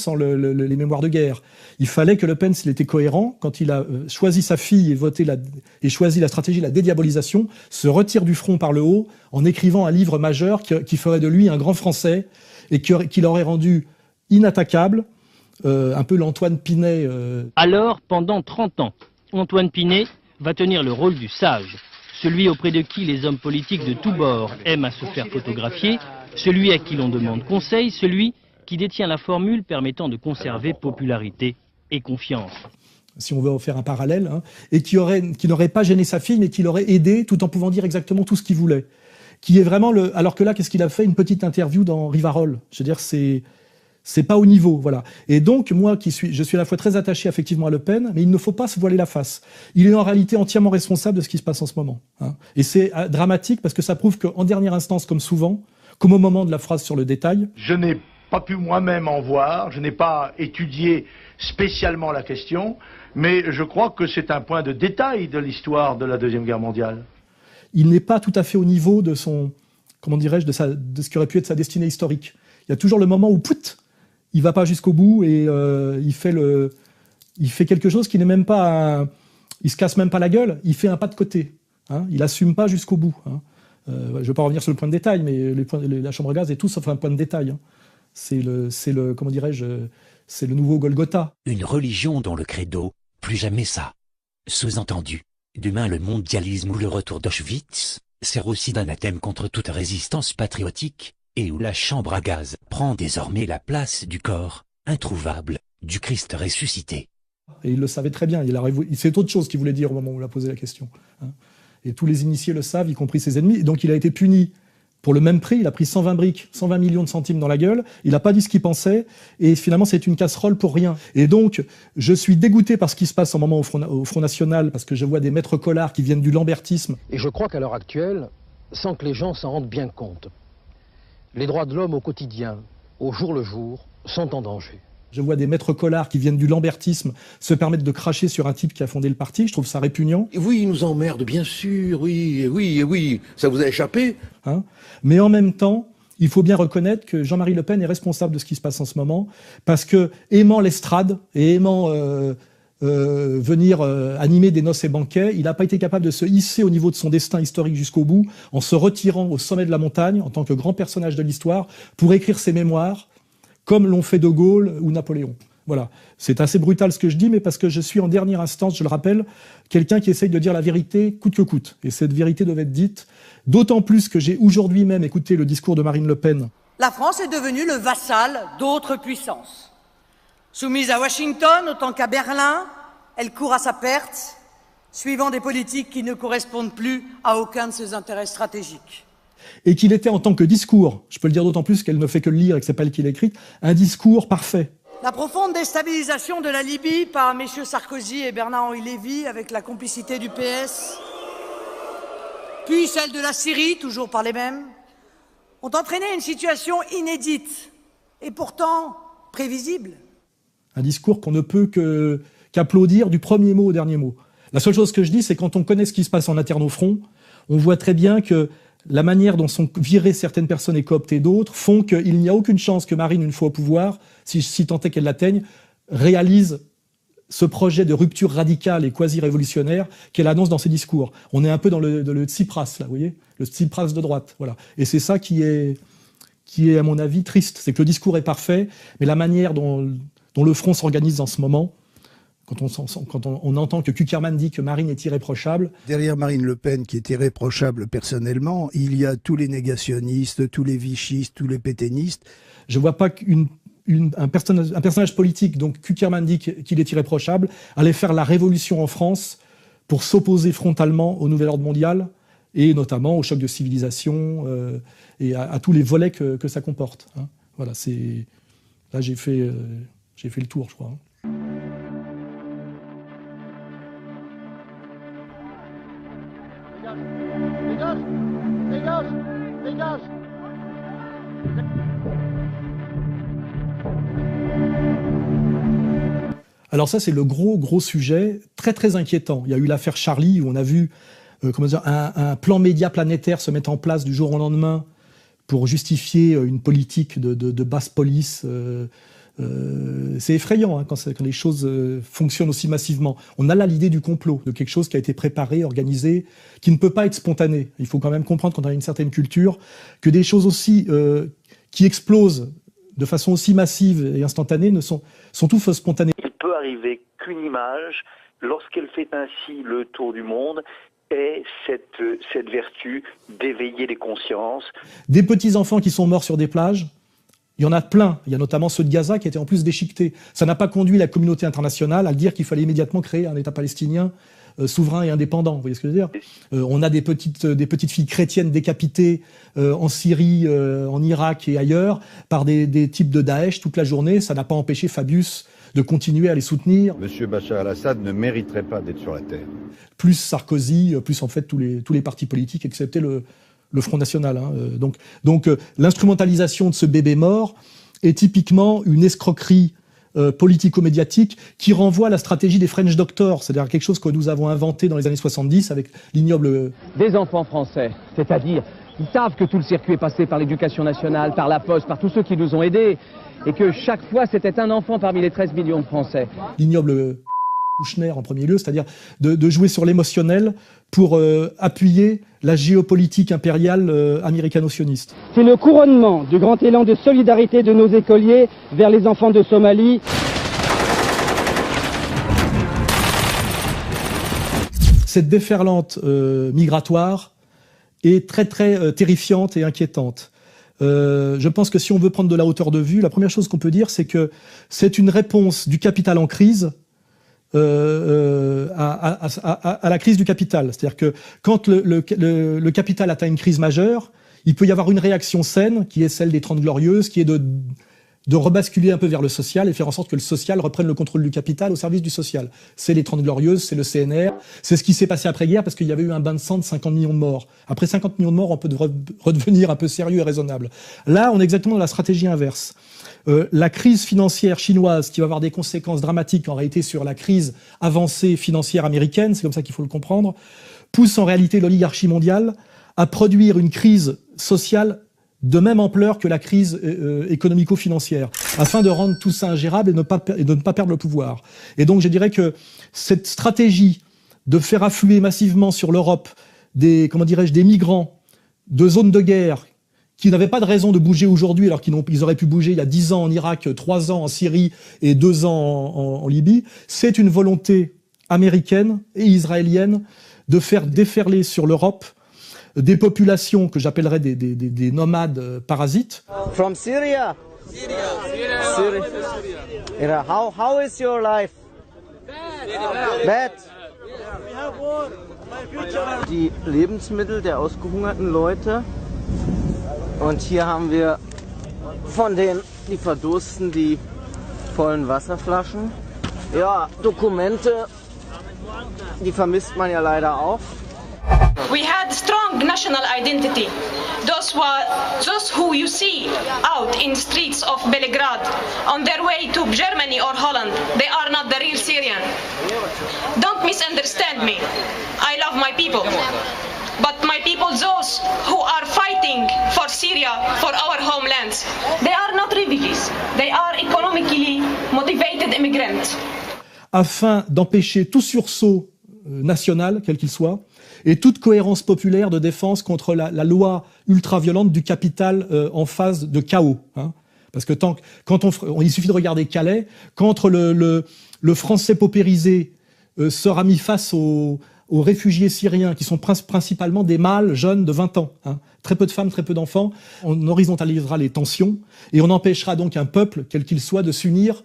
sans les mémoires de guerre. Il fallait que Le Pen, s'il était cohérent, quand il a choisi sa fille et choisi la stratégie de la dédiabolisation, se retire du front par le haut en écrivant un livre majeur qui ferait de lui un grand Français et qui l'aurait rendu inattaquable, un peu l'Antoine Pinet. Alors, pendant 30 ans, Antoine Pinet va tenir le rôle du sage, celui auprès de qui les hommes politiques de tous bords aiment à se faire photographier, celui à qui l'on demande conseil, celui qui détient la formule permettant de conserver popularité et confiance. Si on veut en faire un parallèle, hein, et qui n'aurait pas gêné sa fille, mais qui l'aurait aidé tout en pouvant dire exactement tout ce qu'il voulait. Qui est vraiment alors que là, qu'est-ce qu'il a fait? Une petite interview dans Rivarol. Je veux dire, c'est pas au niveau, voilà. Et donc, moi, je suis à la fois très attaché effectivement à Le Pen, mais il ne faut pas se voiler la face. Il est en réalité entièrement responsable de ce qui se passe en ce moment. Hein. Et c'est dramatique parce que ça prouve qu'en dernière instance, comme souvent, comme au moment de la phrase sur le détail... Je n'ai pas pu moi-même en voir, je n'ai pas étudié spécialement la question, mais je crois que c'est un point de détail de l'histoire de la Deuxième Guerre mondiale. Il n'est pas tout à fait au niveau de son, comment dirais-je, de ce qui aurait pu être sa destinée historique. Il y a toujours le moment où, pout, il va pas jusqu'au bout et il fait quelque chose qui n'est même pas, il se casse même pas la gueule, il fait un pas de côté. Hein, il assume pas jusqu'au bout. Hein. Je ne vais pas revenir sur le point de détail, mais la chambre à gaz est tout sauf un point de détail. Hein. C'est le comment dirais-je, c'est le nouveau Golgotha. Une religion dont le credo, plus jamais ça. Sous-entendu, demain le mondialisme ou le retour d'Auschwitz, sert aussi d'anathème contre toute résistance patriotique, et où la chambre à gaz prend désormais la place du corps, introuvable, du Christ ressuscité. Et il le savait très bien, c'est autre chose qu'il voulait dire au moment où il a posé la question. Hein. Et tous les initiés le savent, y compris ses ennemis, et donc il a été puni. Pour le même prix, il a pris 120 briques, 120 millions de centimes dans la gueule, il n'a pas dit ce qu'il pensait, et finalement c'est une casserole pour rien. Et donc, je suis dégoûté par ce qui se passe en moment au Front National, parce que je vois des maîtres collards qui viennent du lambertisme. Et je crois qu'à l'heure actuelle, sans que les gens s'en rendent bien compte, les droits de l'homme au quotidien, au jour le jour, sont en danger. Je vois des maîtres collards qui viennent du lambertisme se permettre de cracher sur un type qui a fondé le parti. Je trouve ça répugnant. Oui, il nous emmerde, bien sûr. Oui. Ça vous a échappé. Hein, mais en même temps, il faut bien reconnaître que Jean-Marie Le Pen est responsable de ce qui se passe en ce moment, parce que aimant l'estrade et aimant venir animer des noces et banquets, il n'a pas été capable de se hisser au niveau de son destin historique jusqu'au bout, en se retirant au sommet de la montagne en tant que grand personnage de l'histoire pour écrire ses mémoires, comme l'ont fait De Gaulle ou Napoléon. Voilà. C'est assez brutal ce que je dis, mais parce que je suis en dernière instance, je le rappelle, quelqu'un qui essaye de dire la vérité coûte que coûte. Et cette vérité devait être dite, d'autant plus que j'ai aujourd'hui même écouté le discours de Marine Le Pen. La France est devenue le vassal d'autres puissances. Soumise à Washington autant qu'à Berlin, elle court à sa perte, suivant des politiques qui ne correspondent plus à aucun de ses intérêts stratégiques. Et qu'il était en tant que discours, je peux le dire d'autant plus qu'elle ne fait que le lire et que c'est pas elle qui l'a écrit, un discours parfait. La profonde déstabilisation de la Libye par messieurs Sarkozy et Bernard-Henri Lévy avec la complicité du PS, puis celle de la Syrie, toujours par les mêmes, ont entraîné une situation inédite et pourtant prévisible. Un discours qu'on ne peut qu'applaudir du premier mot au dernier mot. La seule chose que je dis, c'est quand on connaît ce qui se passe en interne au front, on voit très bien que la manière dont sont virées certaines personnes et cooptées d'autres font qu'il n'y a aucune chance que Marine, une fois au pouvoir, si tant est qu'elle l'atteigne, réalise ce projet de rupture radicale et quasi-révolutionnaire qu'elle annonce dans ses discours. On est un peu dans le Tsipras, là, vous voyez, le Tsipras de droite. Voilà. Et c'est ça qui est, à mon avis, triste. C'est que le discours est parfait, mais la manière dont le front s'organise en ce moment, quand on entend que Kuckerman dit que Marine est irréprochable. Derrière Marine Le Pen, qui est irréprochable personnellement, il y a tous les négationnistes, tous les vichistes, tous les pétainistes. Je ne vois pas un personnage politique, donc Kuckerman dit qu'il est irréprochable, aller faire la révolution en France pour s'opposer frontalement au nouvel ordre mondial et notamment au choc de civilisation et à tous les volets que ça comporte. Hein. Voilà, là j'ai fait le tour, je crois. Hein. Dégage. Alors ça, c'est le gros sujet, très très inquiétant. Il y a eu l'affaire Charlie, où on a vu un plan média planétaire se mettre en place du jour au lendemain pour justifier une politique de basse police, C'est effrayant hein, quand les choses fonctionnent aussi massivement. On a là l'idée du complot, de quelque chose qui a été préparé, organisé, qui ne peut pas être spontané. Il faut quand même comprendre, quand on a une certaine culture, que des choses aussi qui explosent de façon aussi massive et instantanée sont toutes spontanées. Il peut arriver qu'une image, lorsqu'elle fait ainsi le tour du monde, ait cette vertu d'éveiller les consciences. Des petits-enfants qui sont morts sur des plages, il y en a plein. Il y a notamment ceux de Gaza qui étaient en plus déchiquetés. Ça n'a pas conduit la communauté internationale à dire qu'il fallait immédiatement créer un État palestinien souverain et indépendant. Vous voyez ce que je veux dire ? On a des petites filles chrétiennes décapitées en Syrie, en Irak et ailleurs par des types de Daesh toute la journée. Ça n'a pas empêché Fabius de continuer à les soutenir. Monsieur Bachar al-Assad ne mériterait pas d'être sur la terre. Plus Sarkozy, plus en fait tous les partis politiques, excepté le Front National. Hein. Donc l'instrumentalisation de ce bébé mort est typiquement une escroquerie politico-médiatique qui renvoie à la stratégie des French Doctors, c'est-à-dire quelque chose que nous avons inventé dans les années 70 avec l'ignoble... Des enfants français, c'est-à-dire, ils savent que tout le circuit est passé par l'éducation nationale, par la poste, par tous ceux qui nous ont aidés, et que chaque fois c'était un enfant parmi les 13 millions de Français. L'ignoble Kouchner en premier lieu, c'est-à-dire de jouer sur l'émotionnel pour appuyer la géopolitique impériale américano-sioniste. C'est le couronnement du grand élan de solidarité de nos écoliers vers les enfants de Somalie. Cette déferlante migratoire est très terrifiante et inquiétante. Je pense que si on veut prendre de la hauteur de vue, la première chose qu'on peut dire, c'est que c'est une réponse du capital en crise à la crise du capital. C'est-à-dire que quand le capital atteint une crise majeure, il peut y avoir une réaction saine, qui est celle des 30 Glorieuses, qui est de rebasculer un peu vers le social et faire en sorte que le social reprenne le contrôle du capital au service du social. C'est les 30 Glorieuses, c'est le CNR, c'est ce qui s'est passé après-guerre parce qu'il y avait eu un bain de sang de 50 millions de morts. Après 50 millions de morts, on peut redevenir un peu sérieux et raisonnable. Là, on est exactement dans la stratégie inverse. La crise financière chinoise, qui va avoir des conséquences dramatiques en réalité sur la crise avancée financière américaine, c'est comme ça qu'il faut le comprendre, pousse en réalité l'oligarchie mondiale à produire une crise sociale de même ampleur que la crise économico-financière, afin de rendre tout ça ingérable et de ne pas perdre le pouvoir. Et donc je dirais que cette stratégie de faire affluer massivement sur l'Europe des migrants de zones de guerre qui n'avaient pas de raison de bouger aujourd'hui alors qu'ils auraient pu bouger il y a 10 ans en Irak, 3 ans en Syrie et 2 ans en Libye, c'est une volonté américaine et israélienne de faire déferler sur l'Europe des populations que j'appellerais des nomades parasites. From Syria. Syria. How is your life? Bad. Die Lebensmittel der ausgehungerten Leute. Und hier haben wir von denen, die verdursten, die vollen Wasserflaschen. Ja, Dokumente, die vermisst man ja leider auch. We had strong national identity. Those who you see out in streets of Belgrade on their way to Germany or Holland, they are not the real Syrian. Don't misunderstand me. I love my people. But my people, those who are fighting for Syria, for our homelands, they are not refugees. They are economically motivated immigrants. Afin d'empêcher tout sursaut national, quel qu'il soit, et toute cohérence populaire de défense contre la loi ultra-violente du capital en phase de chaos. Hein. Parce que il suffit de regarder Calais, quand le français paupérisé sera mis face aux réfugiés syriens, qui sont principalement des mâles jeunes de 20 ans. Hein. Très peu de femmes, très peu d'enfants. On horizontalisera les tensions, et on empêchera donc un peuple, quel qu'il soit, de s'unir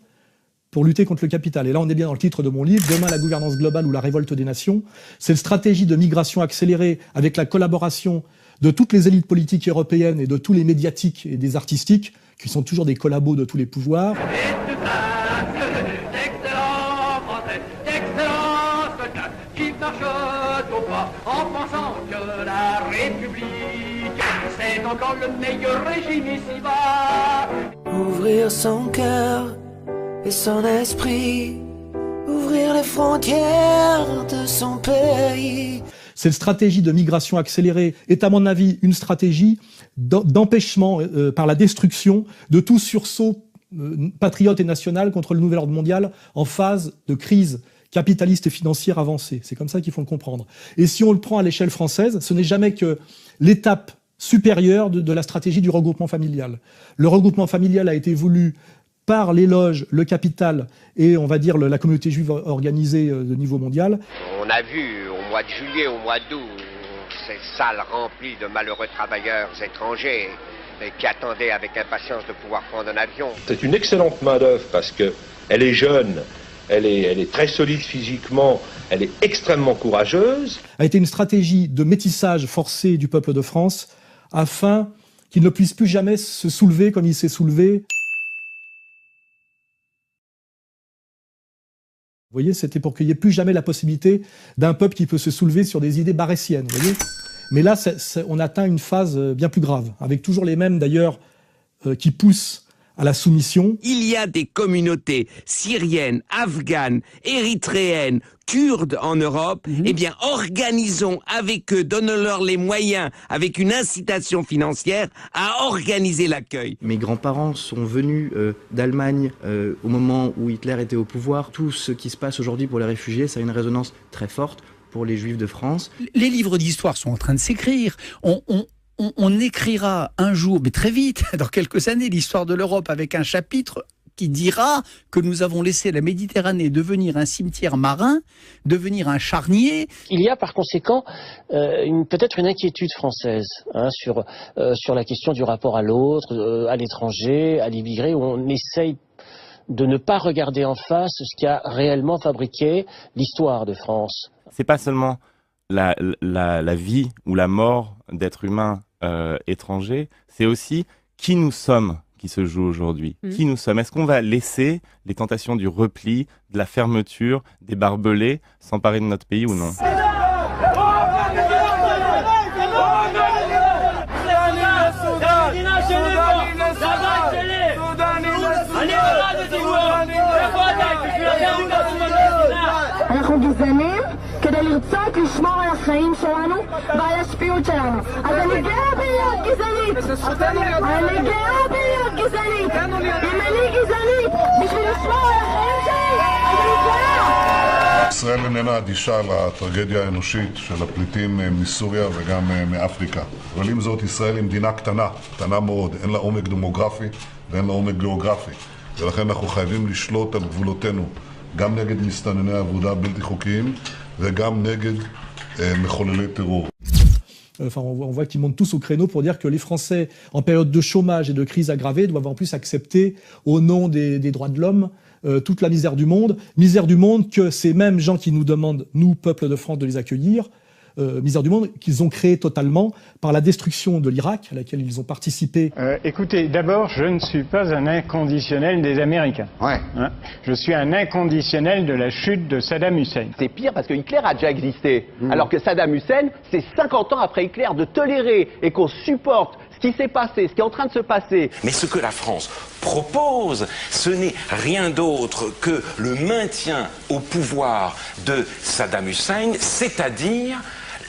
pour lutter contre le capital. Et là, on est bien dans le titre de mon livre, « Demain, la gouvernance globale ou la révolte des nations ». C'est une stratégie de migration accélérée avec la collaboration de toutes les élites politiques européennes et de tous les médiatiques et des artistiques, qui sont toujours des collabos de tous les pouvoirs. En pensant que la République, c'est encore le meilleur régime ici-bas. Ouvrir son cœur et son esprit, ouvrir les frontières de son pays. Cette stratégie de migration accélérée est à mon avis une stratégie d'empêchement par la destruction de tout sursaut patriote et national contre le nouvel ordre mondial en phase de crise capitaliste et financière avancée. C'est comme ça qu'il faut le comprendre. Et si on le prend à l'échelle française, ce n'est jamais que l'étape supérieure de la stratégie du regroupement familial. Le regroupement familial a été voulu par les loges, le capital et, on va dire, la communauté juive organisée de niveau mondial. On a vu au mois de juillet, au mois d'août, ces salles remplies de malheureux travailleurs étrangers qui attendaient avec impatience de pouvoir prendre un avion. C'est une excellente main-d'œuvre parce qu'elle est jeune, elle est très solide physiquement, elle est extrêmement courageuse. A été une stratégie de métissage forcé du peuple de France afin qu'il ne puisse plus jamais se soulever comme il s'est soulevé. Vous voyez, c'était pour qu'il n'y ait plus jamais la possibilité d'un peuple qui peut se soulever sur des idées barétiennes. Vous voyez, mais là, on atteint une phase bien plus grave, avec toujours les mêmes d'ailleurs qui poussent à la soumission. Il y a des communautés syriennes, afghanes, érythréennes, kurdes en Europe. Eh bien, organisons avec eux, donnons-leur les moyens, avec une incitation financière, à organiser l'accueil. Mes grands-parents sont venus d'Allemagne au moment où Hitler était au pouvoir. Tout ce qui se passe aujourd'hui pour les réfugiés, ça a une résonance très forte pour les Juifs de France. Les livres d'histoire sont en train de s'écrire. On écrira un jour, mais très vite, dans quelques années, l'histoire de l'Europe avec un chapitre qui dira que nous avons laissé la Méditerranée devenir un cimetière marin, devenir un charnier. Il y a par conséquent peut-être une inquiétude française sur la question du rapport à l'autre, à l'étranger, à l'immigré, où on essaye de ne pas regarder en face ce qui a réellement fabriqué l'histoire de France. C'est pas seulement la vie ou la mort d'êtres humains étrangers, c'est aussi qui nous sommes qui se joue aujourd'hui. Qui nous sommes? Est-ce qu'on va laisser les tentations du repli, de la fermeture, des barbelés s'emparer de notre pays ou non? אנחנו גזענים כדי לרצות לשמור על החיים שלנו ועל השפיות שלנו. אז אני גאה בלהיות גזענית. אני גאה בלהיות גזענית. אם אני גזענית בשביל לשמור על החיים שלי, אז אני גאה. ישראל איננה אדישה לטרגדיה האנושית של הפליטים מסוריה וגם מאפריקה. אבל עם זאת, ישראל היא מדינה קטנה מאוד. אין לה עומק דמוגרפי ואין לה עומק גיאוגרפי. ולכן אנחנו חייבים לשלוט על גבולותינו. גם נגד מסתנני עבודה בלתי חוקיים וגם נגד מחוללי טרור. Enfin, on voit qu'ils montent tous au créneau pour dire que les Français, en période de chômage et de crise aggravée, doivent en plus accepter, au nom des droits de l'homme, toute la misère du monde que ces mêmes gens qui nous demandent, nous, peuple de France, de les accueillir, misère du monde qu'ils ont créée totalement par la destruction de l'Irak, à laquelle ils ont participé. Écoutez, d'abord, je ne suis pas un inconditionnel des Américains. Ouais. Je suis un inconditionnel de la chute de Saddam Hussein. C'est pire parce que Hitler a déjà existé. Alors que Saddam Hussein, c'est 50 ans après Hitler de tolérer et qu'on supporte ce qui s'est passé, ce qui est en train de se passer. Mais ce que la France propose, ce n'est rien d'autre que le maintien au pouvoir de Saddam Hussein, c'est-à-dire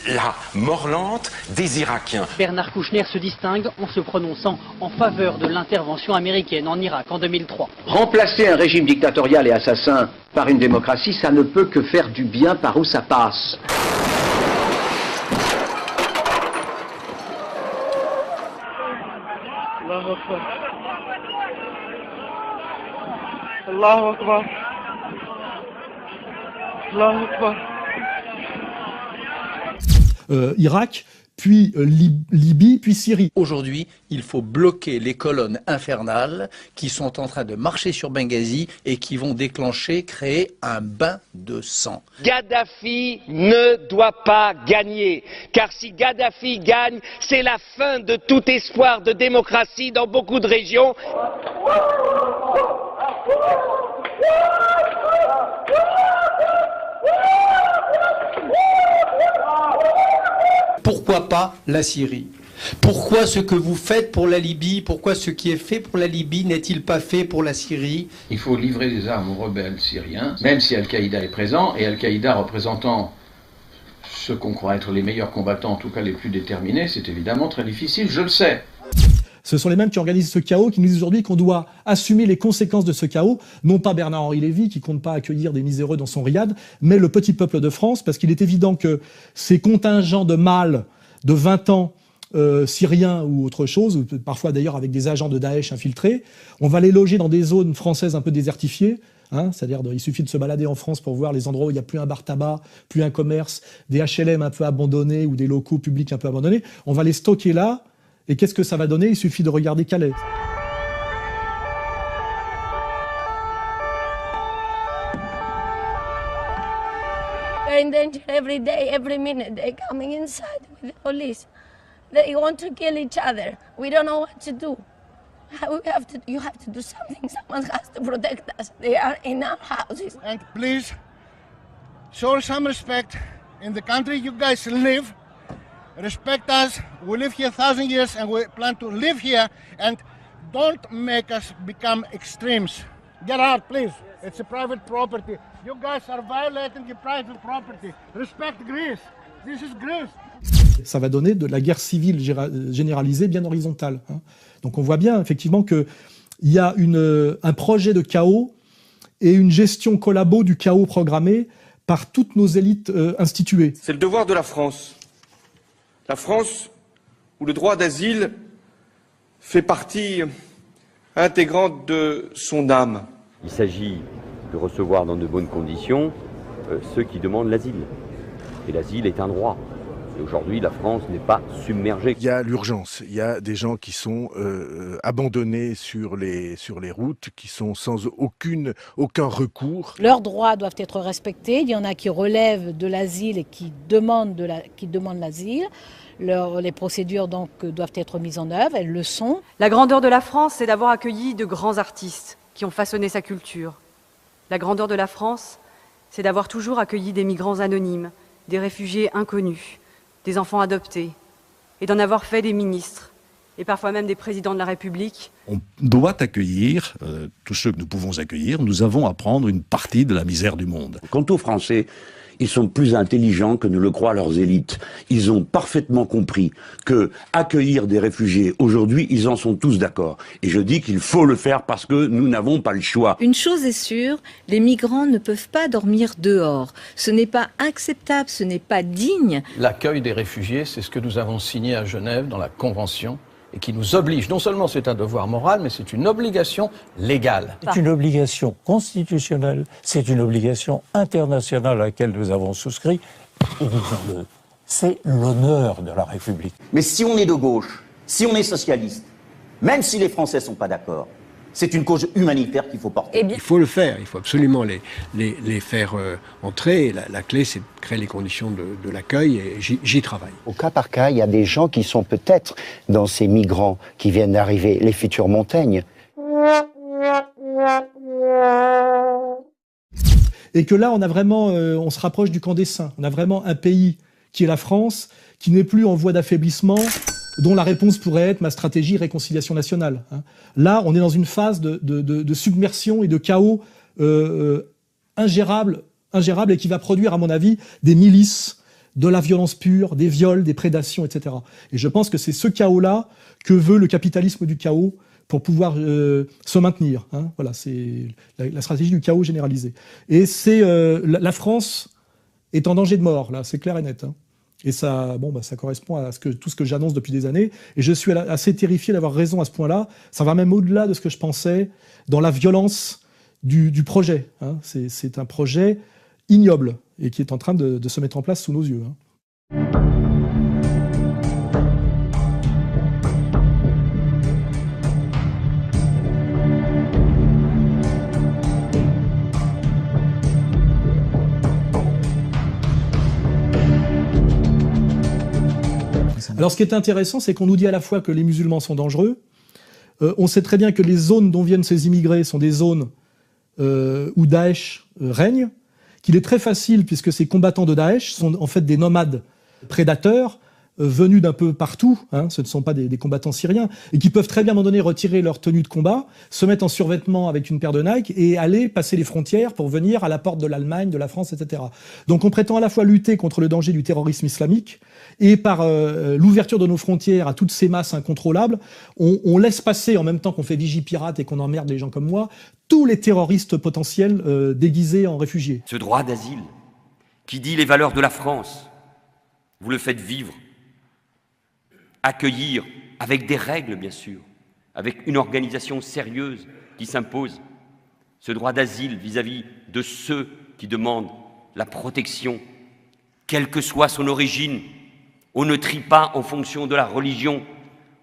la mort lente des Irakiens. Bernard Kouchner se distingue en se prononçant en faveur de l'intervention américaine en Irak en 2003. Remplacer un régime dictatorial et assassin par une démocratie, ça ne peut que faire du bien par où ça passe. Allahu Akbar. Allahu Akbar. Allahu Akbar. Irak, puis Libye, puis Syrie. Aujourd'hui, il faut bloquer les colonnes infernales qui sont en train de marcher sur Benghazi et qui vont créer un bain de sang. Kadhafi ne doit pas gagner, car si Kadhafi gagne, c'est la fin de tout espoir de démocratie dans beaucoup de régions. Pourquoi pas la Syrie? Pourquoi ce que vous faites pour la Libye, pourquoi ce qui est fait pour la Libye n'est-il pas fait pour la Syrie? Il faut livrer des armes aux rebelles syriens, même si Al-Qaïda est présent, et Al-Qaïda représentant ce qu'on croit être les meilleurs combattants, en tout cas les plus déterminés, c'est évidemment très difficile, je le sais. Ce sont les mêmes qui organisent ce chaos, qui nous disent aujourd'hui qu'on doit assumer les conséquences de ce chaos, non pas Bernard-Henri Lévy, qui compte pas accueillir des miséreux dans son riad, mais le petit peuple de France, parce qu'il est évident que ces contingents de mâles de 20 ans, syriens ou autre chose, ou parfois d'ailleurs avec des agents de Daesh infiltrés, on va les loger dans des zones françaises un peu désertifiées, hein, c'est-à-dire il suffit de se balader en France pour voir les endroits où il n'y a plus un bar tabac, plus un commerce, des HLM un peu abandonnés ou des locaux publics un peu abandonnés. On va les stocker là, et qu'est-ce que ça va donner? Il suffit de regarder Calais. They're in danger every day, every minute. They're coming inside with the police. They want to kill each other. We don't know what to do. You have to do something. Someone has to protect us. They are in our houses. And please, show some respect in the country you guys live. Respect us. We live here 1,000 years and we plan to live here. And don't make us become extremes. Get out, please. It's a private property. You guys are violating your private property. Respect Greece. This is Greece. Ça va donner de la guerre civile généralisée bien horizontale. Hein. Donc on voit bien effectivement qu'il y a un projet de chaos et une gestion collabo du chaos programmé par toutes nos élites instituées. C'est le devoir de la France. La France où le droit d'asile fait partie intégrante de son âme. Il s'agit de recevoir dans de bonnes conditions ceux qui demandent l'asile. Et l'asile est un droit. Et aujourd'hui, la France n'est pas submergée. Il y a l'urgence. Il y a des gens qui sont abandonnés sur les routes, qui sont sans aucun recours. Leurs droits doivent être respectés. Il y en a qui relèvent de l'asile et qui demandent l'asile. Les procédures donc doivent être mises en œuvre. Elles le sont. La grandeur de la France, c'est d'avoir accueilli de grands artistes qui ont façonné sa culture. La grandeur de la France, c'est d'avoir toujours accueilli des migrants anonymes, des réfugiés inconnus, des enfants adoptés, et d'en avoir fait des ministres, et parfois même des présidents de la République. On doit accueillir tous ceux que nous pouvons accueillir. Nous avons à prendre une partie de la misère du monde. Quant aux Français, ils sont plus intelligents que ne le croient leurs élites. Ils ont parfaitement compris que accueillir des réfugiés, aujourd'hui, ils en sont tous d'accord. Et je dis qu'il faut le faire parce que nous n'avons pas le choix. Une chose est sûre, les migrants ne peuvent pas dormir dehors. Ce n'est pas acceptable, ce n'est pas digne. L'accueil des réfugiés, c'est ce que nous avons signé à Genève dans la Convention et qui nous oblige, non seulement c'est un devoir moral, mais c'est une obligation légale. C'est une obligation constitutionnelle, c'est une obligation internationale à laquelle nous avons souscrit, et disons-le, c'est l'honneur de la République. Mais si on est de gauche, si on est socialiste, même si les Français ne sont pas d'accord, c'est une cause humanitaire qu'il faut porter. Il faut le faire, il faut absolument les faire entrer. La clé, c'est de créer les conditions de l'accueil et j'y travaille. Au cas par cas, il y a des gens qui sont peut-être dans ces migrants qui viennent d'arriver, les futurs Montaigne. Et que là, on a vraiment, on se rapproche du camp des saints. On a vraiment un pays qui est la France, qui n'est plus en voie d'affaiblissement, dont la réponse pourrait être ma stratégie réconciliation nationale. Là, on est dans une phase de submersion et de chaos ingérable et qui va produire, à mon avis, des milices, de la violence pure, des viols, des prédations, etc. Et je pense que c'est ce chaos-là que veut le capitalisme du chaos pour pouvoir se maintenir. Voilà, c'est la stratégie du chaos généralisé. Et c'est la France est en danger de mort, là, c'est clair et net. Et ça, ça correspond à tout ce que j'annonce depuis des années. Et je suis assez terrifié d'avoir raison à ce point-là. Ça va même au-delà de ce que je pensais dans la violence du projet. C'est un projet ignoble et qui est en train de se mettre en place sous nos yeux. Alors ce qui est intéressant, c'est qu'on nous dit à la fois que les musulmans sont dangereux, on sait très bien que les zones dont viennent ces immigrés sont des zones où Daesh règne, qu'il est très facile, puisque ces combattants de Daesh sont en fait des nomades prédateurs, venus d'un peu partout, hein, ce ne sont pas des combattants syriens, et qui peuvent très bien à un moment donné retirer leur tenue de combat, se mettre en survêtement avec une paire de Nike et aller passer les frontières pour venir à la porte de l'Allemagne, de la France, etc. Donc on prétend à la fois lutter contre le danger du terrorisme islamique, et par l'ouverture de nos frontières à toutes ces masses incontrôlables, on laisse passer, en même temps qu'on fait Vigipirate et qu'on emmerde les gens comme moi, tous les terroristes potentiels déguisés en réfugiés. Ce droit d'asile, qui dit les valeurs de la France, vous le faites vivre, accueillir avec des règles bien sûr, avec une organisation sérieuse qui s'impose, ce droit d'asile vis-à-vis de ceux qui demandent la protection, quelle que soit son origine. On ne trie pas en fonction de la religion,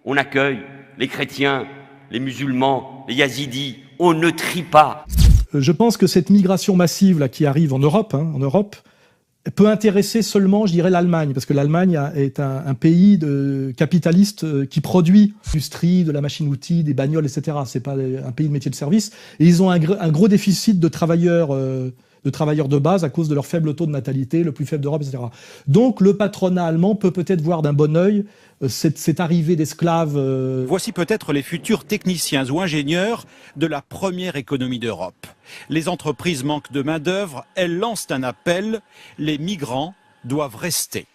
on accueille les chrétiens, les musulmans, les yazidis, on ne trie pas. Je pense que cette migration massive là, qui arrive en Europe, peut intéresser seulement, je dirais, l'Allemagne, parce que l'Allemagne est un pays capitaliste qui produit l'industrie, de la machine-outil, des bagnoles, etc. C'est pas un pays de métier de service. Et ils ont un gros déficit de travailleurs de base à cause de leur faible taux de natalité, le plus faible d'Europe, etc. Donc le patronat allemand peut-être voir d'un bon œil cette arrivée d'esclaves. Voici peut-être les futurs techniciens ou ingénieurs de la première économie d'Europe. Les entreprises manquent de main-d'œuvre, elles lancent un appel, les migrants doivent rester.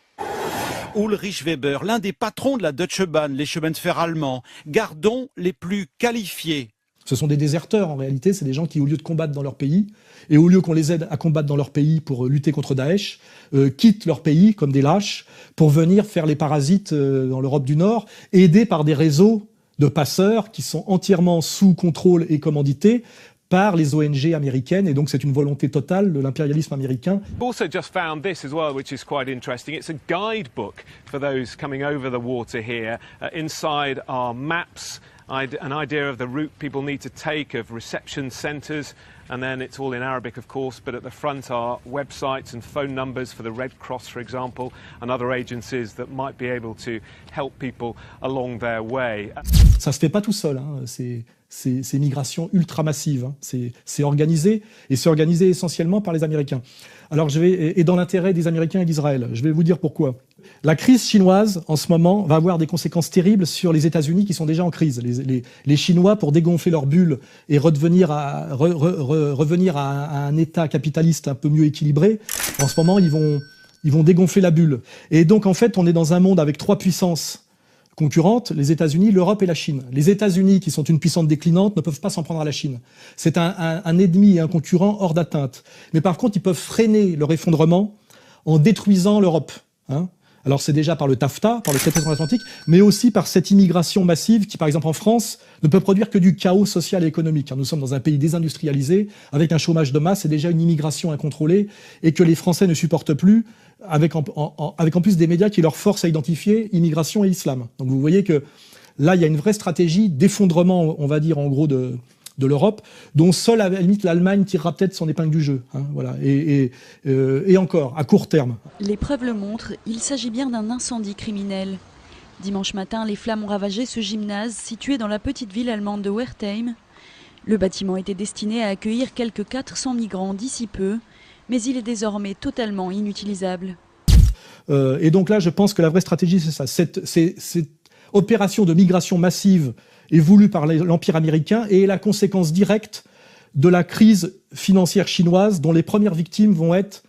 Ulrich Weber, l'un des patrons de la Deutsche Bahn, les chemins de fer allemands, gardons les plus qualifiés. Ce sont des déserteurs en réalité, c'est des gens qui, au lieu de combattre dans leur pays, et au lieu qu'on les aide à combattre dans leur pays pour lutter contre Daesh, quittent leur pays comme des lâches pour venir faire les parasites dans l'Europe du Nord, aidés par des réseaux de passeurs qui sont entièrement sous contrôle et commandités par les ONG américaines, et donc c'est une volonté totale de l'impérialisme américain. I've also just found this as well, which is quite interesting. It's a guidebook for those coming over the water here. Inside are maps, an idea of the route people need to take, of reception centres, and then it's all in Arabic, of course, but at the front are websites and phone numbers for the Red Cross, for example, and other agencies that might be able to help people along their way. Ça se fait pas tout seul, hein. Ces migrations ultra-massives, hein. C'est organisé, et c'est organisé essentiellement par les Américains. Alors et dans l'intérêt des Américains et d'Israël. Je vais vous dire pourquoi. La crise chinoise, en ce moment, va avoir des conséquences terribles sur les États-Unis qui sont déjà en crise. Les Chinois, pour dégonfler leur bulle et revenir à un État capitaliste un peu mieux équilibré, en ce moment, ils vont dégonfler la bulle. Et donc, en fait, on est dans un monde avec trois puissances concurrentes, les États-Unis, l'Europe et la Chine. Les États-Unis, qui sont une puissance déclinante, ne peuvent pas s'en prendre à la Chine. C'est un ennemi et un concurrent hors d'atteinte. Mais par contre, ils peuvent freiner leur effondrement en détruisant l'Europe, hein. Alors c'est déjà par le TAFTA, par le traité transatlantique, mais aussi par cette immigration massive qui, par exemple en France, ne peut produire que du chaos social et économique. Nous sommes dans un pays désindustrialisé, avec un chômage de masse et déjà une immigration incontrôlée, et que les Français ne supportent plus, avec en plus des médias qui leur forcent à identifier immigration et islam. Donc vous voyez que là, il y a une vraie stratégie d'effondrement, on va dire en gros, de l'Europe, dont seule, à la limite, l'Allemagne tirera peut-être son épingle du jeu. Hein, voilà. Et encore, à court terme. Les preuves le montrent, il s'agit bien d'un incendie criminel. Dimanche matin, les flammes ont ravagé ce gymnase situé dans la petite ville allemande de Wertheim. Le bâtiment était destiné à accueillir quelques 400 migrants d'ici peu, mais il est désormais totalement inutilisable. Et donc là, je pense que la vraie stratégie, c'est ça. Cette opération de migration massive est voulue par l'Empire américain et est la conséquence directe de la crise financière chinoise dont les premières victimes vont être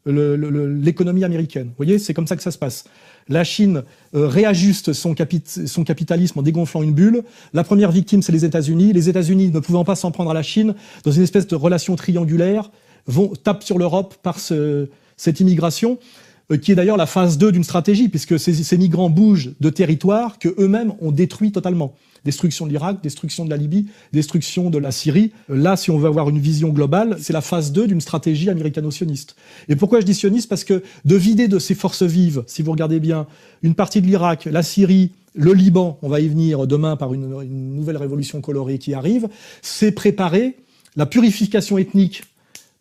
l'économie américaine. Vous voyez, c'est comme ça que ça se passe. La Chine réajuste son capitalisme en dégonflant une bulle. La première victime, c'est les États-Unis. Les États-Unis, ne pouvant pas s'en prendre à la Chine, dans une espèce de relation triangulaire, tapent sur l'Europe par cette immigration, qui est d'ailleurs la phase 2 d'une stratégie, puisque ces migrants bougent de territoires qu'eux-mêmes ont détruits totalement. Destruction de l'Irak, destruction de la Libye, destruction de la Syrie. Là, si on veut avoir une vision globale, c'est la phase 2 d'une stratégie américano-sioniste. Et pourquoi je dis sioniste ? Parce que de vider de ses forces vives, si vous regardez bien, une partie de l'Irak, la Syrie, le Liban, on va y venir demain par une nouvelle révolution colorée qui arrive, c'est préparer la purification ethnique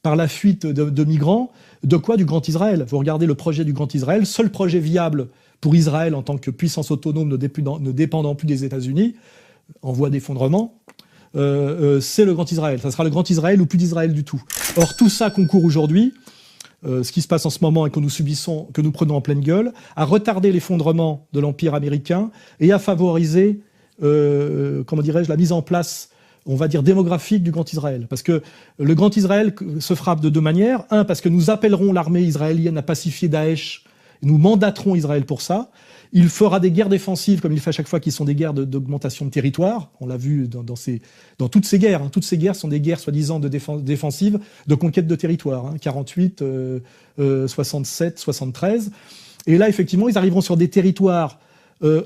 par la fuite de migrants. De quoi ? Du Grand Israël. Vous regardez le projet du Grand Israël, seul projet viable pour Israël en tant que puissance autonome ne dépendant plus des États-Unis, en voie d'effondrement, c'est le Grand Israël. Ça sera le Grand Israël ou plus d'Israël du tout. Or, tout ça concourt aujourd'hui ce qui se passe en ce moment et que nous prenons en pleine gueule, à retarder l'effondrement de l'Empire américain et à favoriser, la mise en place, on va dire, démographique du Grand Israël. Parce que le Grand Israël se frappe de deux manières. Un, parce que nous appellerons l'armée israélienne à pacifier Daesh, nous mandaterons Israël pour ça. Il fera des guerres défensives, comme il fait à chaque fois, qui sont des guerres d'augmentation de territoire. On l'a vu dans toutes ces guerres. Toutes ces guerres sont des guerres soi-disant défensives, de conquête de territoire. 48, 67, 73. Et là, effectivement, ils arriveront sur des territoires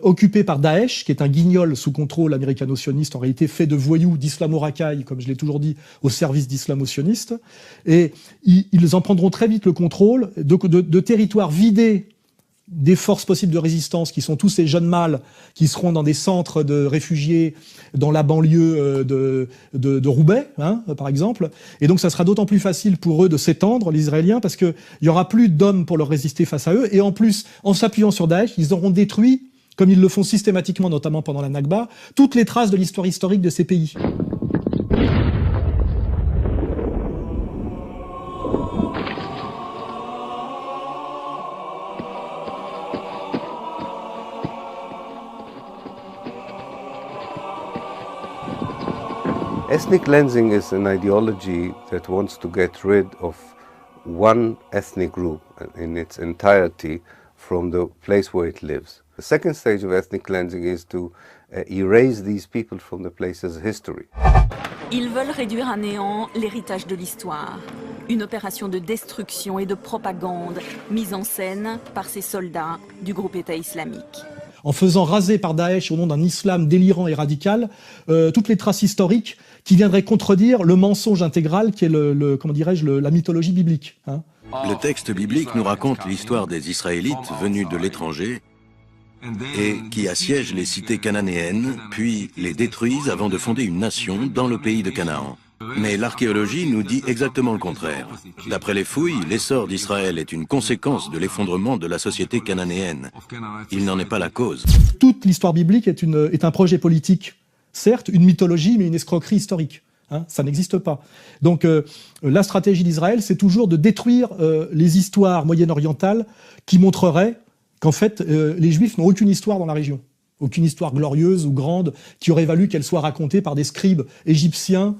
occupés par Daesh, qui est un guignol sous contrôle américano-sioniste, en réalité fait de voyous, d'islamo-racailles, comme je l'ai toujours dit, au service d'islamo-sionistes. Et ils en prendront très vite le contrôle de territoires vidés des forces possibles de résistance, qui sont tous ces jeunes mâles qui seront dans des centres de réfugiés dans la banlieue de Roubaix, par exemple. Et donc ça sera d'autant plus facile pour eux de s'étendre, les Israéliens, parce qu'il n'y aura plus d'hommes pour leur résister face à eux. Et en plus, en s'appuyant sur Daesh, ils auront détruit, comme ils le font systématiquement, notamment pendant la Nakba, toutes les traces de l'histoire historique de ces pays. Ethnic cleansing is an ideology that wants to get rid of one ethnic group in its entirety from the place where it lives. The second stage of ethnic cleansing is to erase these people from the place's history. Ils veulent réduire à néant l'héritage de l'histoire. Une opération de destruction et de propagande mise en scène par ces soldats du groupe État islamique. En faisant raser par Daesh, au nom d'un islam délirant et radical, toutes les traces historiques qui viendraient contredire le mensonge intégral qui est la mythologie biblique. Le texte biblique nous raconte l'histoire des Israélites venus de l'étranger et qui assiègent les cités cananéennes, puis les détruisent avant de fonder une nation dans le pays de Canaan. Mais l'archéologie nous dit exactement le contraire. D'après les fouilles, l'essor d'Israël est une conséquence de l'effondrement de la société cananéenne. Il n'en est pas la cause. Toute l'histoire biblique est un projet politique. Certes, une mythologie, mais une escroquerie historique. Ça n'existe pas. Donc la stratégie d'Israël, c'est toujours de détruire les histoires moyen-orientales qui montreraient qu'en fait, les Juifs n'ont aucune histoire dans la région. Aucune histoire glorieuse ou grande qui aurait valu qu'elle soit racontée par des scribes égyptiens,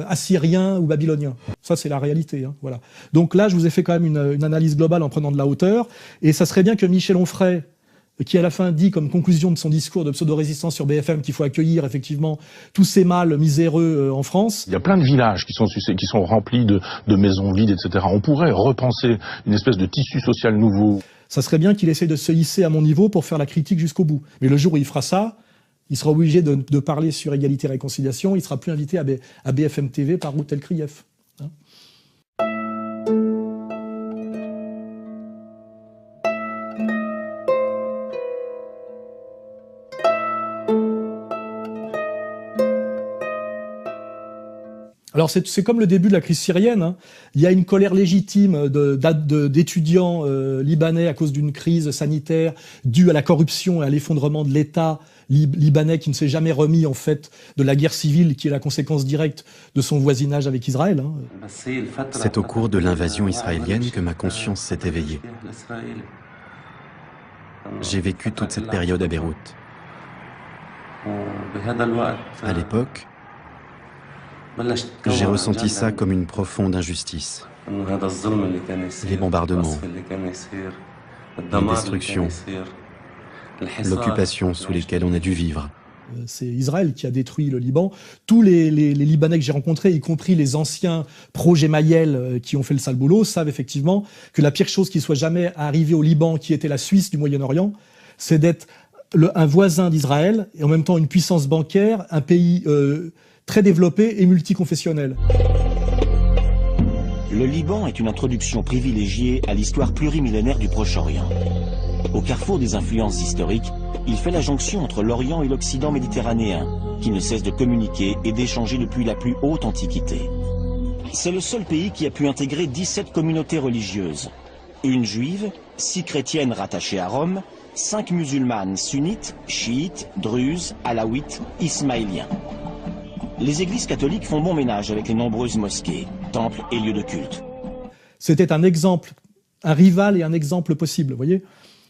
assyriens ou babyloniens. Ça, c'est la réalité. Voilà. Donc là, je vous ai fait quand même une analyse globale en prenant de la hauteur. Et ça serait bien que Michel Onfray, qui à la fin dit comme conclusion de son discours de pseudo-résistance sur BFM qu'il faut accueillir effectivement tous ces mâles miséreux en France. Il y a plein de villages qui sont remplis de maisons vides, etc. On pourrait repenser une espèce de tissu social nouveau. Ça serait bien qu'il essaye de se hisser à mon niveau pour faire la critique jusqu'au bout. Mais le jour où il fera ça, il sera obligé de parler sur égalité et réconciliation, il sera plus invité à BFM TV par Routel Krief. Alors c'est comme le début de la crise syrienne. Il y a une colère légitime d'étudiants libanais à cause d'une crise sanitaire due à la corruption et à l'effondrement de l'État libanais qui ne s'est jamais remis en fait de la guerre civile qui est la conséquence directe de son voisinage avec Israël. C'est au cours de l'invasion israélienne que ma conscience s'est éveillée. J'ai vécu toute cette période à Beyrouth. À l'époque, j'ai ressenti ça comme une profonde injustice. Les bombardements, les destructions, l'occupation sous lesquelles on a dû vivre. C'est Israël qui a détruit le Liban. Tous les Libanais que j'ai rencontrés, y compris les anciens pro-Gemayel qui ont fait le sale boulot, savent effectivement que la pire chose qui soit jamais arrivée au Liban, qui était la Suisse du Moyen-Orient, c'est d'être un voisin d'Israël et en même temps une puissance bancaire, un pays très développé et multiconfessionnel. Le Liban est une introduction privilégiée à l'histoire plurimillénaire du Proche-Orient. Au carrefour des influences historiques, il fait la jonction entre l'Orient et l'Occident méditerranéen, qui ne cessent de communiquer et d'échanger depuis la plus haute antiquité. C'est le seul pays qui a pu intégrer 17 communautés religieuses. Une juive, 6 chrétiennes rattachées à Rome, 5 musulmanes sunnites, chiites, druzes, alaouites, ismaéliens. Les églises catholiques font bon ménage avec les nombreuses mosquées, temples et lieux de culte. C'était un exemple, un rival et un exemple possible, vous voyez.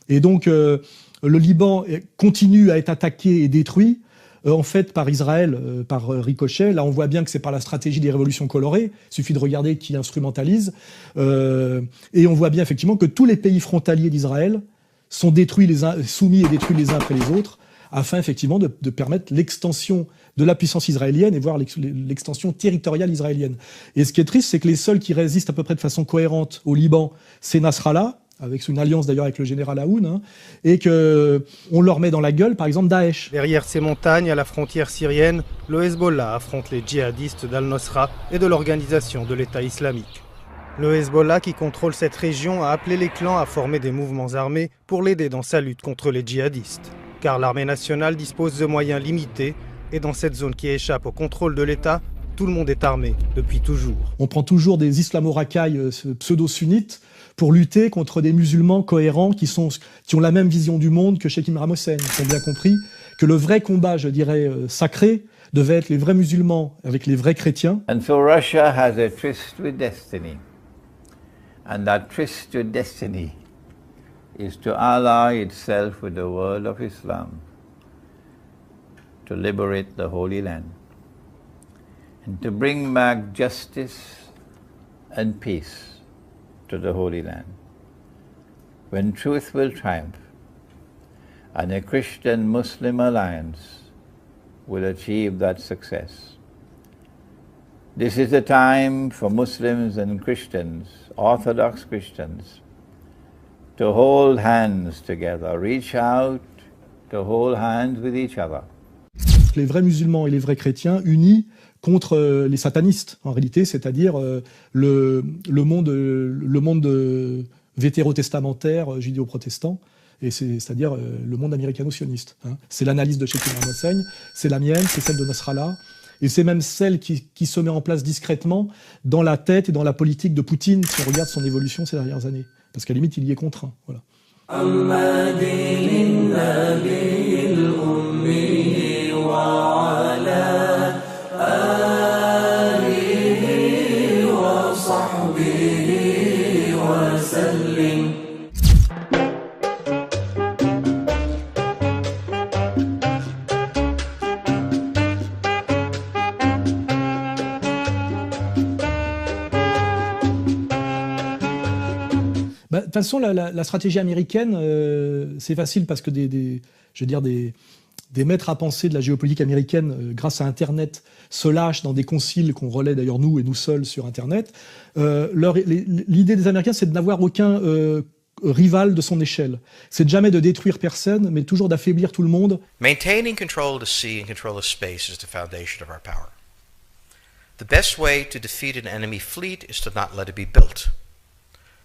Et donc, le Liban continue à être attaqué et détruit, en fait, par Israël, par ricochet. Là, on voit bien que c'est par la stratégie des révolutions colorées. Il suffit de regarder qui instrumentalise. Et on voit bien, effectivement, que tous les pays frontaliers d'Israël sont détruits soumis et détruits les uns après les autres, afin, effectivement, de permettre l'extension de la puissance israélienne et voire l'extension territoriale israélienne. Et ce qui est triste, c'est que les seuls qui résistent à peu près de façon cohérente au Liban, c'est Nasrallah, avec une alliance d'ailleurs avec le général Aoun, et qu'on leur met dans la gueule, par exemple, Daesh. Derrière ces montagnes, à la frontière syrienne, le Hezbollah affronte les djihadistes d'Al-Nosra et de l'organisation de l'État islamique. Le Hezbollah, qui contrôle cette région, a appelé les clans à former des mouvements armés pour l'aider dans sa lutte contre les djihadistes. Car l'armée nationale dispose de moyens limités, et dans cette zone qui échappe au contrôle de l'État, tout le monde est armé depuis toujours. On prend toujours des islamo-racailles pseudo-sunnites pour lutter contre des musulmans cohérents qui ont la même vision du monde que Sheikh Imran Hossein. Ils ont bien compris que le vrai combat, je dirais, sacré, devait être les vrais musulmans avec les vrais chrétiens. And so Russia has a tryst with destiny. And that tryst with destiny is to ally itself with the world of Islam, to liberate the Holy Land, and to bring back justice and peace to the Holy Land, when truth will triumph, and a Christian-Muslim alliance will achieve that success. This is the time for Muslims and Christians, Orthodox Christians, to hold hands together, reach out, to hold hands with each other. Les vrais musulmans et les vrais chrétiens unis contre les satanistes, en réalité, c'est-à-dire le monde vétérotestamentaire judéo-protestant, et c'est-à-dire le monde américano-sioniste. C'est l'analyse de Sheikh Imran Hossein, c'est la mienne, c'est celle de Nasrallah, et c'est même celle qui se met en place discrètement dans la tête et dans la politique de Poutine, si on regarde son évolution ces dernières années. Parce qu'à la limite, il y est contraint. Voilà. De toute façon, la stratégie américaine, c'est facile parce que des maîtres à penser de la géopolitique américaine, grâce à Internet, se lâchent dans des conciles qu'on relaie d'ailleurs nous et nous seuls sur Internet. L'idée des Américains, c'est de n'avoir aucun rival de son échelle. C'est de jamais de détruire personne, mais toujours d'affaiblir tout le monde. Maintaining control of the sea and control of space is the foundation of our power. The best way to defeat an enemy fleet is to not let it be built.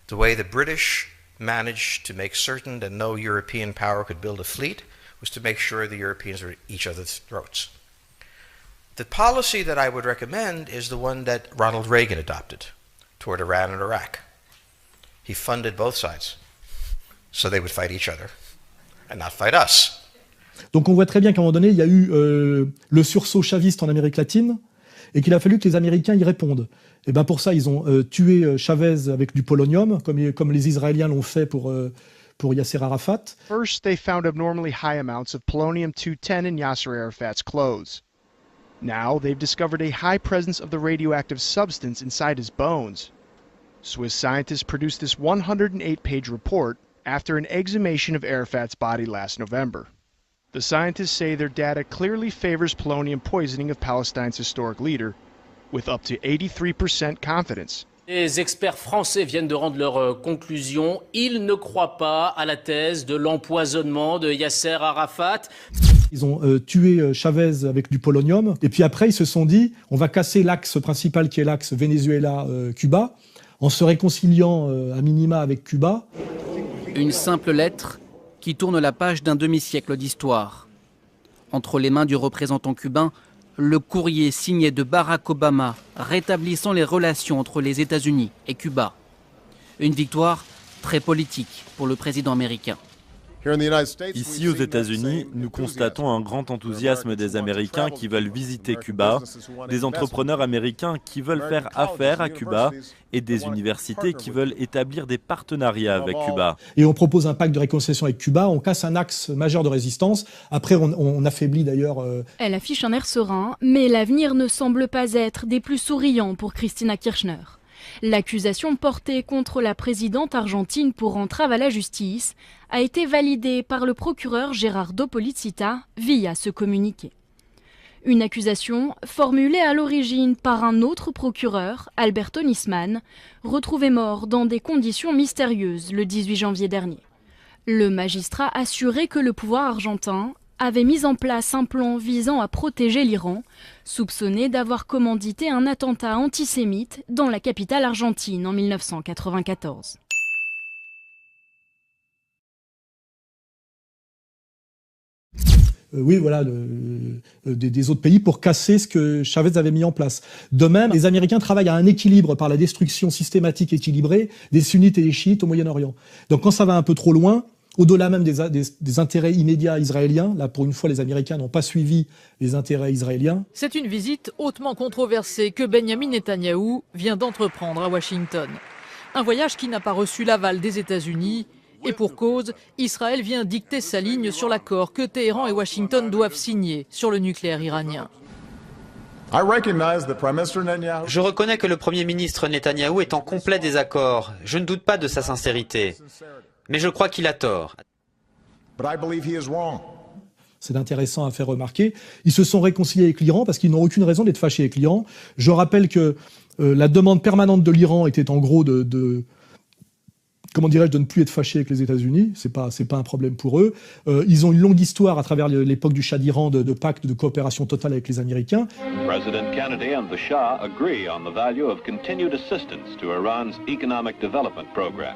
The way the British managed to make certain that no European power could build a fleet was to make sure the Europeans were at each other's throats. The policy that I would recommend is the one that Ronald Reagan adopted toward Iran and Iraq. He funded both sides so they would fight each other and not fight us. Donc on voit très bien qu'à un moment donné, il y a eu le sursaut chaviste en Amérique latine et qu'il a fallu que les Américains y répondent. Et ben pour ça, ils ont tué Chavez avec du polonium, comme les Israéliens l'ont fait pour Yasser Arafat. First, they found abnormally high amounts of polonium-210 in Yasser Arafat's clothes. Now, they've discovered a high presence of the radioactive substance inside his bones. Swiss scientists produced this 108-page report after an exhumation of Arafat's body last November. The scientists say their data clearly favors polonium poisoning of Palestine's historic leader, with up to 83% confidence. Les experts français viennent de rendre leur conclusion. Ils ne croient pas à la thèse de l'empoisonnement de Yasser Arafat. Ils ont tué Chavez avec du polonium. Et puis après, ils se sont dit, on va casser l'axe principal qui est l'axe Venezuela-Cuba, en se réconciliant à minima avec Cuba. Une simple lettre qui tourne la page d'un demi-siècle d'histoire. Entre les mains du représentant cubain, le courrier signé de Barack Obama rétablissant les relations entre les États-Unis et Cuba. Une victoire très politique pour le président américain. Ici aux États-Unis, nous constatons un grand enthousiasme des Américains qui veulent visiter Cuba, des entrepreneurs américains qui veulent faire affaire à Cuba et des universités qui veulent établir des partenariats avec Cuba. Et on propose un pacte de réconciliation avec Cuba, on casse un axe majeur de résistance. Après, on affaiblit d'ailleurs... Elle affiche un air serein, mais l'avenir ne semble pas être des plus souriants pour Cristina Kirchner. L'accusation portée contre la présidente argentine pour entrave à la justice a été validée par le procureur Gerardo Policita via ce communiqué. Une accusation formulée à l'origine par un autre procureur, Alberto Nisman, retrouvé mort dans des conditions mystérieuses le 18 janvier dernier. Le magistrat assurait que le pouvoir argentin avait mis en place un plan visant à protéger l'Iran, soupçonné d'avoir commandité un attentat antisémite dans la capitale argentine en 1994. Oui, voilà, des autres pays pour casser ce que Chavez avait mis en place. De même, les Américains travaillent à un équilibre par la destruction systématique équilibrée des sunnites et des chiites au Moyen-Orient. Donc quand ça va un peu trop loin, au-delà même des intérêts immédiats israéliens, là pour une fois les Américains n'ont pas suivi les intérêts israéliens. C'est une visite hautement controversée que Benjamin Netanyahou vient d'entreprendre à Washington. Un voyage qui n'a pas reçu l'aval des États-Unis. Et pour cause, Israël vient dicter sa ligne sur l'accord que Téhéran et Washington doivent signer sur le nucléaire iranien. Je reconnais que le Premier ministre Netanyahou est en complet désaccord. Je ne doute pas de sa sincérité. Mais je crois qu'il a tort. C'est intéressant à faire remarquer. Ils se sont réconciliés avec l'Iran parce qu'ils n'ont aucune raison d'être fâchés avec l'Iran. Je rappelle que la demande permanente de l'Iran était en gros comment dirais-je, de ne plus être fâché avec les États-Unis. C'est pas un problème pour eux. Ils ont une longue histoire à travers l'époque du Shah d'Iran de pacte de coopération totale avec les Américains. President Kennedy and the Shah agree on the value of continued assistance to Iran's economic development program.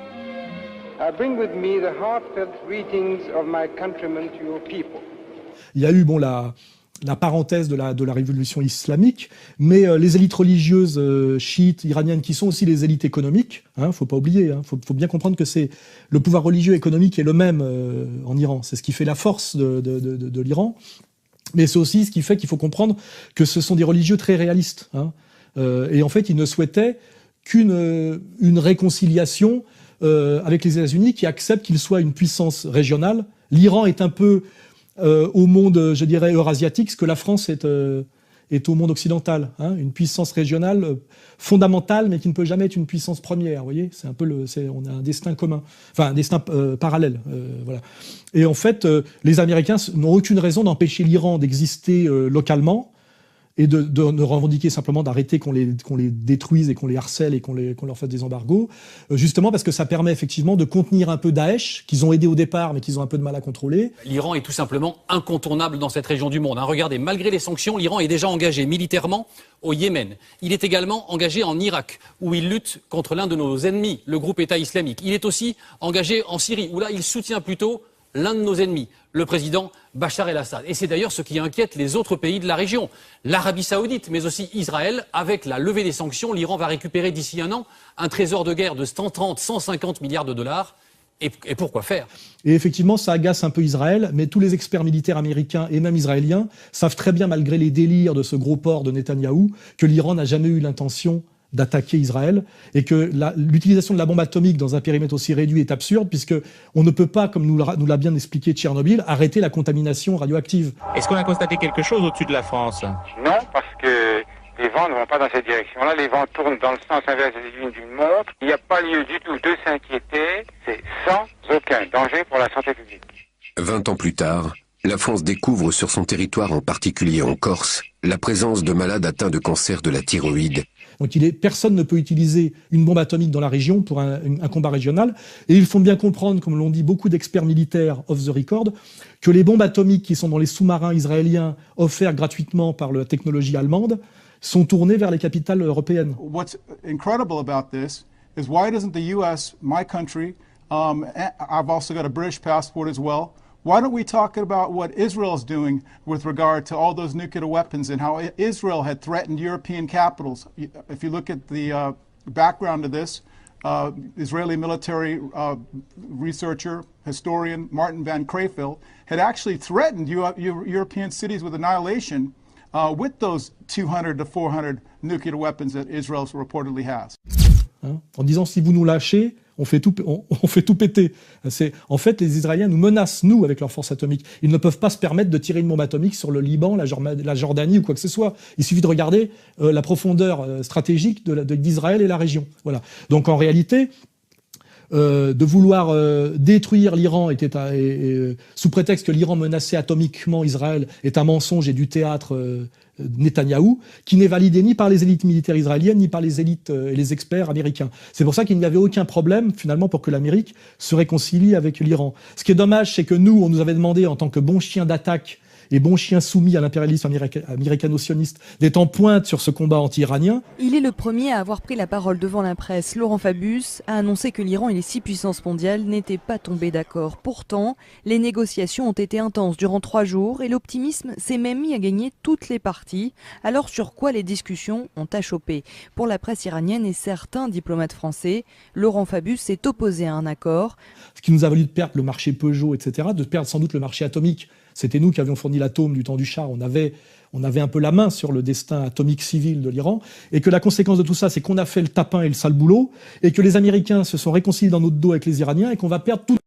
I bring with me the heartfelt greetings of my countrymen to your people. Il y a eu la parenthèse de la révolution islamique, mais les élites religieuses chiites iraniennes qui sont aussi les élites économiques, faut pas oublier, faut bien comprendre que c'est le pouvoir religieux et économique est le même en Iran, c'est ce qui fait la force de l'Iran, mais c'est aussi ce qui fait qu'il faut comprendre que ce sont des religieux très réalistes, et en fait ils ne souhaitaient qu'une réconciliation avec les États-Unis qui acceptent qu'ils soient une puissance régionale. L'Iran est un peu au monde, je dirais, eurasiatique, ce que la France est au monde occidental. Une puissance régionale fondamentale, mais qui ne peut jamais être une puissance première. Vous voyez, c'est un peu on a un destin commun, enfin un destin parallèle. Voilà. Et en fait, les Américains n'ont aucune raison d'empêcher l'Iran d'exister localement et de revendiquer simplement d'arrêter qu'on les détruise et qu'on les harcèle et qu'on leur fasse des embargos, justement parce que ça permet effectivement de contenir un peu Daesh, qu'ils ont aidé au départ mais qu'ils ont un peu de mal à contrôler. L'Iran est tout simplement incontournable dans cette région du monde. Regardez, malgré les sanctions, l'Iran est déjà engagé militairement au Yémen. Il est également engagé en Irak, où il lutte contre l'un de nos ennemis, le groupe État islamique. Il est aussi engagé en Syrie, où là il soutient plutôt l'un de nos ennemis, le président Bachar el-Assad. Et c'est d'ailleurs ce qui inquiète les autres pays de la région. L'Arabie saoudite, mais aussi Israël. Avec la levée des sanctions, l'Iran va récupérer d'ici un an un trésor de guerre de 130-150 milliards de dollars. Et pourquoi faire? Et effectivement, ça agace un peu Israël, mais tous les experts militaires américains et même israéliens savent très bien, malgré les délires de ce gros porc de Netanyahou, que l'Iran n'a jamais eu l'intention d'attaquer Israël, et que l'utilisation de la bombe atomique dans un périmètre aussi réduit est absurde, puisque on ne peut pas, comme nous l'a bien expliqué Tchernobyl, arrêter la contamination radioactive. Est-ce qu'on a constaté quelque chose au-dessus de la France? Non, parce que les vents ne vont pas dans cette direction-là, les vents tournent dans le sens inverse des lignes d'une montre. Il n'y a pas lieu du tout de s'inquiéter, c'est sans aucun danger pour la santé publique. 20 ans plus tard, la France découvre sur son territoire, en particulier en Corse, la présence de malades atteints de cancer de la thyroïde. Donc personne ne peut utiliser une bombe atomique dans la région pour un combat régional. Et ils font bien comprendre, comme l'ont dit beaucoup d'experts militaires off the record, que les bombes atomiques qui sont dans les sous-marins israéliens offerts gratuitement par la technologie allemande sont tournées vers les capitales européennes. What's incredible about this is why doesn't the US, my country, I've also got a British passport as well, why don't we talk about what Israel is doing with regard to all those nuclear weapons and how Israel had threatened European capitals? If you look at the background of this, Israeli military researcher, historian Martin Van Crayfield, had actually threatened European cities with annihilation with those 200 to 400 nuclear weapons that Israel reportedly has. En disant si vous nous lâchez, on fait tout péter. En fait, les Israéliens nous menacent, nous, avec leurs forces atomiques. Ils ne peuvent pas se permettre de tirer une bombe atomique sur le Liban, la Jordanie ou quoi que ce soit. Il suffit de regarder la profondeur stratégique d'Israël et la région. Voilà. Donc en réalité, de vouloir détruire l'Iran sous prétexte que l'Iran menaçait atomiquement Israël est un mensonge et du théâtre Netanyahou, qui n'est validé ni par les élites militaires israéliennes, ni par les élites et les experts américains. C'est pour ça qu'il n'y avait aucun problème, finalement, pour que l'Amérique se réconcilie avec l'Iran. Ce qui est dommage, c'est que nous, on nous avait demandé, en tant que bons chiens d'attaque et bons chiens soumis à l'impérialisme américano-sioniste, d'être en pointe sur ce combat anti-iranien. Il est le premier à avoir pris la parole devant la presse. Laurent Fabius a annoncé que l'Iran et les 6 puissances mondiales n'étaient pas tombés d'accord. Pourtant, les négociations ont été intenses durant 3 jours et l'optimisme s'est même mis à gagner toutes les parties. Alors sur quoi les discussions ont achoppé? Pour la presse iranienne et certains diplomates français, Laurent Fabius s'est opposé à un accord. Ce qui nous a valu de perdre le marché Peugeot, etc., de perdre sans doute le marché atomique. C'était nous qui avions fourni l'atome du temps du Shah. On avait un peu la main sur le destin atomique civil de l'Iran. Et que la conséquence de tout ça, c'est qu'on a fait le tapin et le sale boulot. Et que les Américains se sont réconciliés dans notre dos avec les Iraniens et qu'on va perdre tout